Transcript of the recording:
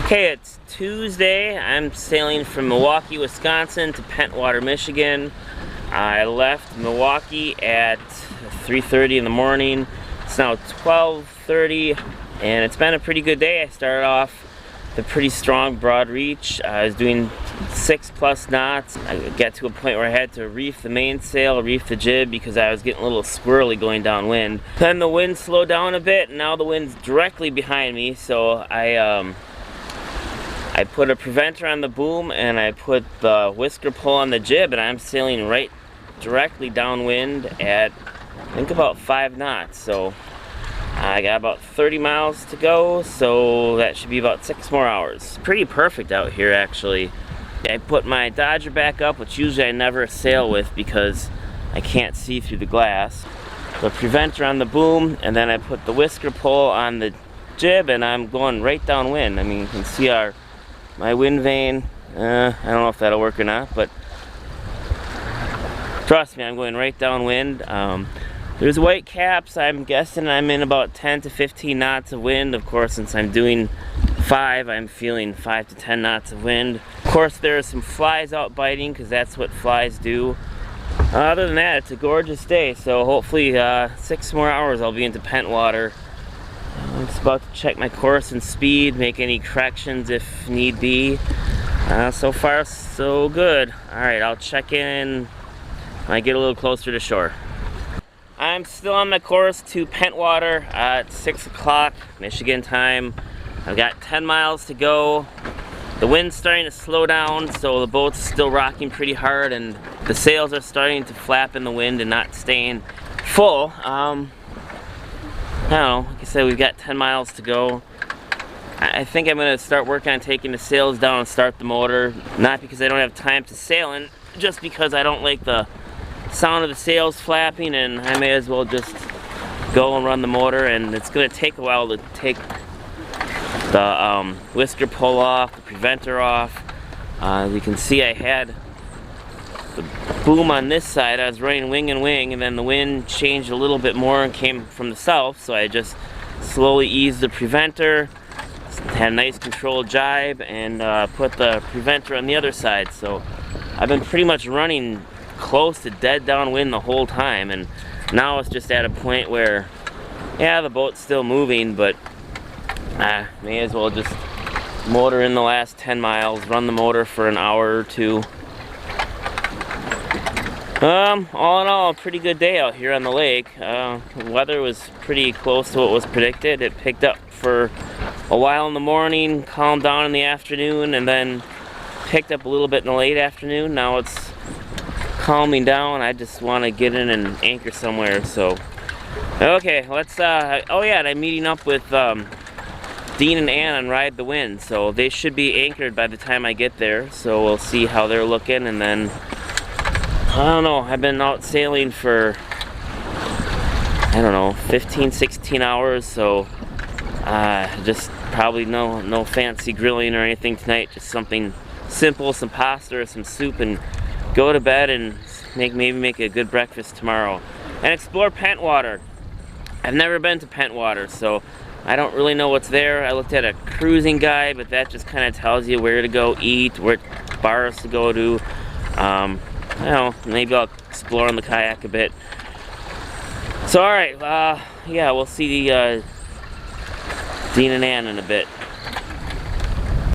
Okay, it's Tuesday. I'm sailing from Milwaukee, Wisconsin to Pentwater, Michigan. I left Milwaukee at 3:30 in the morning. It's now 12:30 and it's been a pretty good day. I started off with a pretty strong broad reach. I was doing 6+ knots. I got to a point where I had to reef the mainsail, reef the jib because I was getting a little squirrely going downwind. Then the wind slowed down a bit and now the wind's directly behind me, so I put a preventer on the boom and I put the whisker pull on the jib, and I'm sailing right directly downwind at I think about 5 knots. So I got about 30 miles to go, so that should be about 6 more hours. Pretty perfect out here actually. I put my Dodger back up, which usually I never sail with because I can't see through the glass. The preventer on the boom, and then I put the whisker pull on the jib, and I'm going right downwind. I mean, you can see my wind vane. I don't know if that'll work or not, but trust me, I'm going right downwind. There's white caps. I'm guessing I'm in about 10 to 15 knots of wind. Of course, since I'm doing 5, I'm feeling 5 to 10 knots of wind. Of course, there are some flies out biting because that's what flies do. Other than that, it's a gorgeous day. So hopefully 6 more hours I'll be into Pentwater. I'm just about to check my course and speed, make any corrections if need be. So far, so good. Alright, I'll check in when I get a little closer to shore. I'm still on my course to Pentwater at 6 o'clock Michigan time. I've got 10 miles to go. The wind's starting to slow down, so the boat's still rocking pretty hard, and the sails are starting to flap in the wind and not staying full. I don't know, like I said, we've got 10 miles to go. I think I'm going to start working on taking the sails down and start the motor. Not because I don't have time to sail, and just because I don't like the sound of the sails flapping, and I may as well just go and run the motor. And it's going to take a while to take the whisker pull off, the preventer off. As you can see, I had the boom on this side. I was running wing and wing, and then the wind changed a little bit more and came from the south, so I just slowly eased the preventer, had a nice controlled jibe, and put the preventer on the other side. So I've been pretty much running close to dead downwind the whole time, and now it's just at a point where, yeah, the boat's still moving, but may as well just motor in the last 10 miles, run the motor for an hour or two. All in all, a pretty good day out here on the lake. The weather was pretty close to what was predicted. It picked up for a while in the morning, calmed down in the afternoon, and then picked up a little bit in the late afternoon. Now it's calming down. I just want to get in and anchor somewhere, so. Okay, let's, oh yeah, and I'm meeting up with Dean and Ann on Ride the Wind, so they should be anchored by the time I get there, so we'll see how they're looking, and then I don't know, I've been out sailing for, I don't know, 15, 16 hours, so just probably no fancy grilling or anything tonight, just something simple, some pasta or some soup, and go to bed and maybe make a good breakfast tomorrow. And explore Pentwater. I've never been to Pentwater, so I don't really know what's there. I looked at a cruising guide, but that just kind of tells you where to go eat, what bars to go to. I don't know, maybe I'll explore on the kayak a bit. So alright, yeah, we'll see Dean and Ann in a bit.